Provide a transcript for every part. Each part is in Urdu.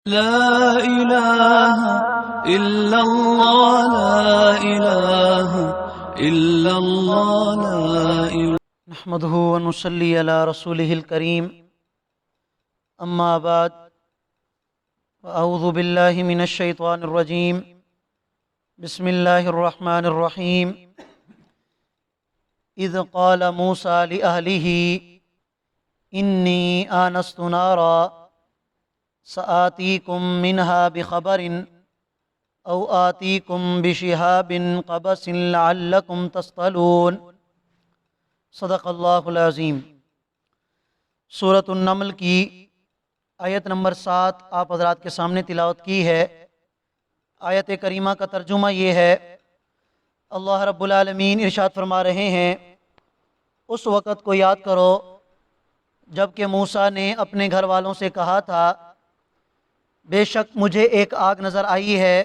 لا إله إلا الله لا إله إلا الله لا إله نحمده ونصلي على رسوله الكريم اما بعد فاعوذ بالله من الشيطان الرجيم بسم الله الرحمن الرحيم اذ قال موسى لأهله إني آنست نارا سآتيكم منها بخبر أو آتيكم بشهاب قبس لعلكم تصطلون صدق اللہ العظیم۔ سورۃ النمل کی آیت نمبر 7 آپ حضرات کے سامنے تلاوت کی ہے۔ آیت کریمہ کا ترجمہ یہ ہے، اللہ رب العالمین ارشاد فرما رہے ہیں، اس وقت کو یاد کرو جب کہ موسیٰ نے اپنے گھر والوں سے کہا تھا، بے شک مجھے ایک آگ نظر آئی ہے،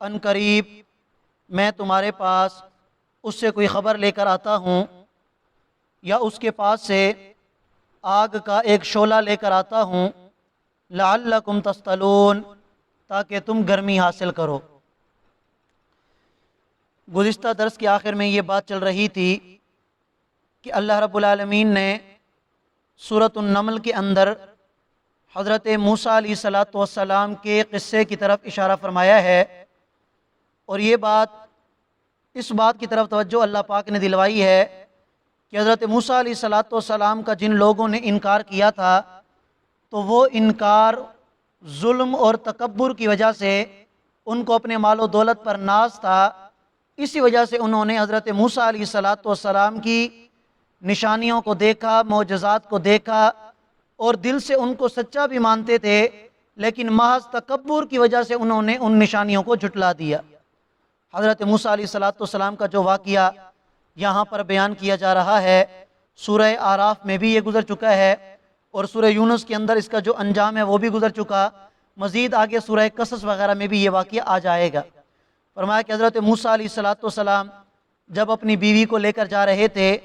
ان قریب میں تمہارے پاس اس سے کوئی خبر لے کر آتا ہوں، یا اس کے پاس سے آگ کا ایک شعلہ لے کر آتا ہوں، لعلکم تصطلون، تاکہ تم گرمی حاصل کرو۔ گزشتہ درس کے آخر میں یہ بات چل رہی تھی کہ اللہ رب العالمین نے سورۃ النمل کے اندر حضرت موسیٰ علیہ السلام کے قصے کی طرف اشارہ فرمایا ہے، اور یہ بات اس بات کی طرف توجہ اللہ پاک نے دلوائی ہے کہ حضرت موسیٰ علیہ السلام کا جن لوگوں نے انکار کیا تھا، تو وہ انکار ظلم اور تکبر کی وجہ سے، ان کو اپنے مال و دولت پر ناز تھا، اسی وجہ سے انہوں نے حضرت موسیٰ علیہ السلام کی نشانیوں کو دیکھا، معجزات کو دیکھا، اور دل سے ان کو سچا بھی مانتے تھے، لیکن محض تکبر کی وجہ سے انہوں نے ان نشانیوں کو جھٹلا دیا۔ حضرت موسیٰ علیہ السلام کا جو واقعہ یہاں پر بیان کیا جا رہا ہے، سورہ اعراف میں بھی یہ گزر چکا ہے، اور سورہ یونس کے اندر اس کا جو انجام ہے وہ بھی گزر چکا، مزید آگے سورہ قصص وغیرہ میں بھی یہ واقعہ آ جائے گا۔ فرمایا کہ حضرت موسیٰ علیہ السلام جب اپنی بیوی کو لے کر جا رہے تھے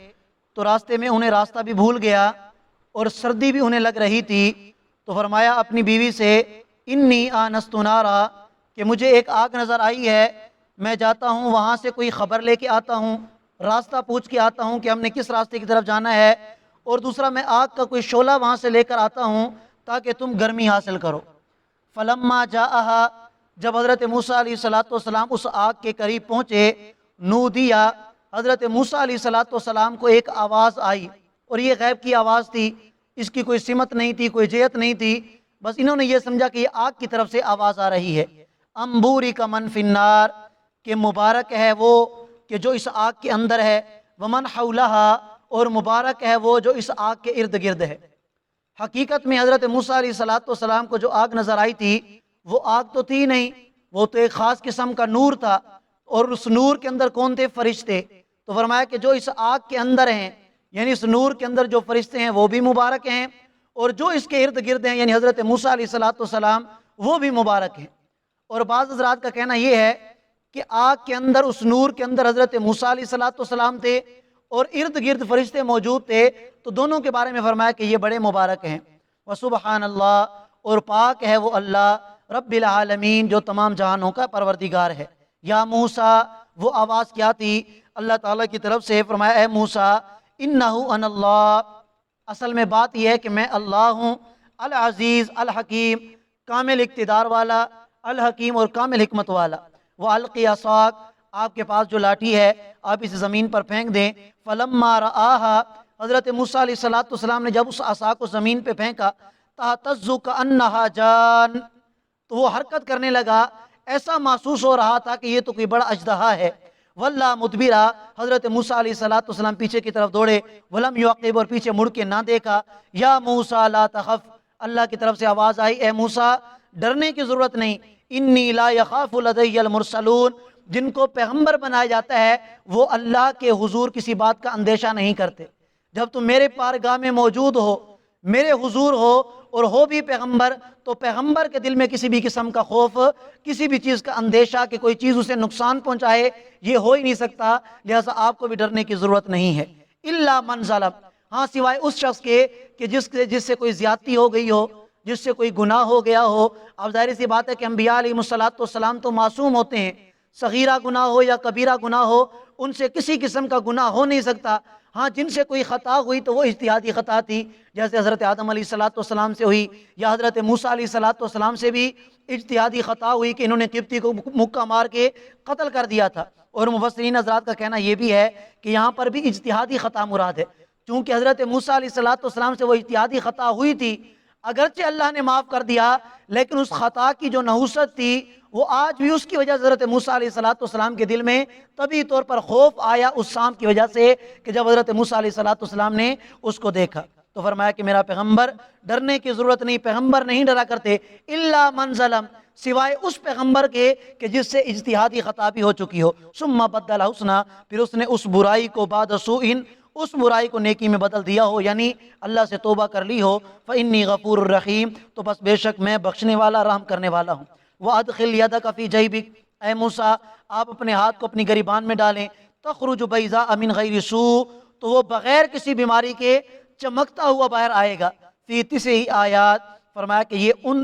تو راستے میں انہیں راستہ بھی بھول گیا اور سردی بھی انہیں لگ رہی تھی، تو فرمایا اپنی بیوی سے، انی آنست نارا، کہ مجھے ایک آگ نظر آئی ہے، میں جاتا ہوں وہاں سے کوئی خبر لے کے آتا ہوں، راستہ پوچھ کے آتا ہوں کہ ہم نے کس راستے کی طرف جانا ہے، اور دوسرا میں آگ کا کوئی شعلہ وہاں سے لے کر آتا ہوں تاکہ تم گرمی حاصل کرو۔ فلما جاءہا، جب حضرت موسیٰ علیہ السلام اس آگ کے قریب پہنچے، نودیا، حضرت موسیٰ علیہ السلام کو ایک آواز آئی، اور یہ غیب کی آواز تھی، اس کی کوئی سمت نہیں تھی، کوئی جہت نہیں تھی، بس انہوں نے یہ سمجھا کہ یہ آگ کی طرف سے آواز آ رہی ہے۔ انبوری کا من فی النار، کہ مبارک ہے وہ کہ جو اس آگ کے اندر ہے، ومن حولہا، اور مبارک ہے وہ جو اس آگ کے ارد گرد ہے۔ حقیقت میں حضرت موسیٰ علیہ السلام کو جو آگ نظر آئی تھی وہ آگ تو تھی نہیں، وہ تو ایک خاص قسم کا نور تھا، اور اس نور کے اندر کون تھے؟ فرشتے۔ تو فرمایا کہ جو اس آگ کے اندر ہیں، یعنی اس نور کے اندر جو فرشتے ہیں وہ بھی مبارک ہیں، اور جو اس کے ارد گرد ہیں یعنی حضرت موسیٰ علیہ السلام وہ بھی مبارک ہیں۔ اور بعض حضرات کا کہنا یہ ہے کہ آگ کے اندر، اس نور کے اندر حضرت موسیٰ علیہ السلام تھے اور ارد گرد فرشتے موجود تھے، تو دونوں کے بارے میں فرمایا کہ یہ بڑے مبارک ہیں۔ وسبحان اللہ، اور پاک ہے وہ اللہ رب العالمین جو تمام جہانوں کا پروردگار ہے۔ یا موسیٰ، وہ آواز کیا تھی؟ اللہ تعالیٰ کی طرف سے فرمایا، اے موسیٰ، انہ انا اللہ، اصل میں بات یہ ہے کہ میں اللہ ہوں، العزیز الحکیم، کامل اقتدار والا، الحکیم اور کامل حکمت والا۔ وَأَلْقِ عَصَاكَ، آپ کے پاس جو لاٹھی ہے آپ اسے زمین پر پھینک دیں۔ فَلَمَّا رَآهَا، حضرت موسیٰ علیہ السلام نے جب اس عصا کو زمین پہ پھینکا، تَهْتَزُّ كَأَنَّهَا جَانٌ، تو وہ حرکت کرنے لگا، ایسا محسوس ہو رہا تھا کہ یہ تو کوئی بڑا اژدہا ہے۔ وَلَّا مُدْبِرًا، حضرت موسیٰ علیہ السلام پیچھے کی طرف دوڑے، وَلَمْ يُعَقِّبْ، اور پیچھے مڑ کے نہ دیکھا۔ یا موسیٰ لا تخف، اللہ کی طرف سے آواز آئی، اے موسیٰ ڈرنے کی ضرورت نہیں، انی لا یخاف لدی المرسلون، جن کو پیغمبر بنایا جاتا ہے وہ اللہ کے حضور کسی بات کا اندیشہ نہیں کرتے۔ جب تم میرے پارگاہ میں موجود ہو، میرے حضور ہو اور ہو بھی پیغمبر، تو پیغمبر کے دل میں کسی بھی قسم کا خوف، کسی بھی چیز کا اندیشہ کہ کوئی چیز اسے نقصان پہنچائے، یہ ہو ہی نہیں سکتا، لہٰذا آپ کو بھی ڈرنے کی ضرورت نہیں ہے۔ الا من ظلم، ہاں سوائے اس شخص کے کہ جس سے کوئی زیادتی ہو گئی ہو، جس سے کوئی گناہ ہو گیا ہو. اب ظاہر سی بات ہے کہ انبیاء علیہ السلام تو معصوم ہوتے ہیں، صغیرہ گناہ ہو یا کبیرہ گناہ ہو ان سے کسی قسم کا گناہ ہو نہیں سکتا. ہاں جن سے کوئی خطا ہوئی تو وہ اجتہادی خطا تھی، جیسے حضرت آدم علیہ السلام سے ہوئی، یا حضرت موسیٰ علیہ السلام سے بھی اجتہادی خطا ہوئی کہ انہوں نے قبطی کو مکہ مار کے قتل کر دیا تھا. اور مفسرین حضرات کا کہنا یہ بھی ہے کہ یہاں پر بھی اجتہادی خطا مراد ہے، چونکہ حضرت موسیٰ علیہ السلام سے وہ اجتہادی خطا ہوئی تھی. اگرچہ اللہ نے معاف کر دیا لیکن اس خطا کی جو نحوست تھی وہ آج بھی اس کی وجہ سے حضرت موسیٰ علیہ السلام کے دل میں طبعی طور پر خوف آیا اس شام کی وجہ سے کہ جب حضرت موسیٰ علیہ السلام نے اس کو دیکھا تو فرمایا کہ میرا پیغمبر ڈرنے کی ضرورت نہیں، پیغمبر نہیں ڈرا کرتے الا من ظلم، سوائے اس پیغمبر کے کہ جس سے اجتہادی خطا بھی ہو چکی ہو. ثم بدل حسنا، پھر اس نے اس برائی کو بعد سوء، اس برائی کو نیکی میں بدل دیا ہو، یعنی اللہ سے توبہ کر لی ہو. فإنی غفور الرحیم، تو بس بے شک میں بخشنے والا رحم کرنے والا ہوں. وَأَدْخِلْ يَدَكَ فِي جَيْبِكَ، اے موسیٰ آپ اپنے ہاتھ کو اپنی گریبان میں ڈالیں. تخرج بیضاء من غیر سوء، تو وہ بغیر کسی بیماری کے چمکتا ہوا باہر آئے گا. فی 9 آیات، فرمایا کہ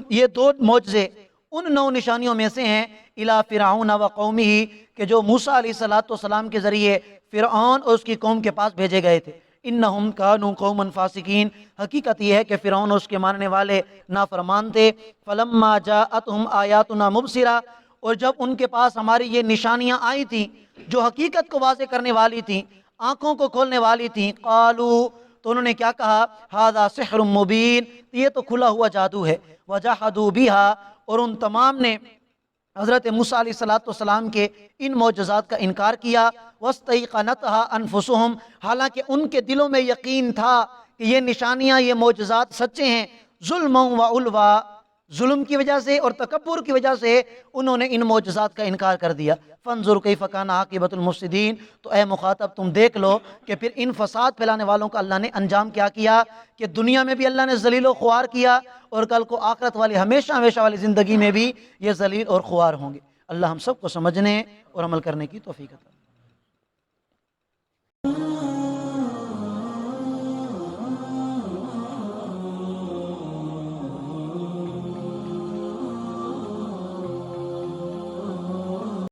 یہ 2 معجزے ان 9 نشانیوں میں سے ہیں. الی فرعون و قومہ، کہ جو موسیٰ علیہ السلام کے ذریعے فرعون اور اس کی قوم کے پاس بھیجے گئے تھے. انہم کانوا قوما فاسقین، حقیقت یہ ہے کہ فرعون اور اس کے ماننے والے نافرمان تھے. فلما جاءتہم آیاتنا مبصرہ، اور جب ان کے پاس ہماری یہ نشانیاں آئی تھیں جو حقیقت کو واضح کرنے والی تھیں، آنکھوں کو کھولنے والی تھیں، قالوا، تو انہوں نے کیا کہا، ھذا سحر مبین، یہ تو کھلا ہوا جادو ہے. وجحدوا بہا، اور ان تمام نے حضرت موسیٰ علیہ السلام کے ان معجزات کا انکار کیا. وَاسْتَيْقَنَتْهَا أَنفُسُهُمْ، حالانکہ ان کے دلوں میں یقین تھا کہ یہ نشانیاں، یہ معجزات سچے ہیں. ظُلْمًا وَعُلْوًا، ظلم کی وجہ سے اور تکبر کی وجہ سے انہوں نے ان معجزات کا انکار کر دیا. فَانظُرْ كَيْفَ كَانَ عَاقِبَةُ الْمُفْسِدِينَ، تو اے مخاطب تم دیکھ لو کہ پھر ان فساد پھیلانے والوں کا اللہ نے انجام کیا کیا، کہ دنیا میں بھی اللہ نے ذلیل و خوار کیا اور کل کو آخرت والی ہمیشہ والی زندگی میں بھی یہ ذلیل اور خوار ہوں گے. اللہ ہم سب کو سمجھنے اور عمل کرنے کی توفیق عطا فرمائے.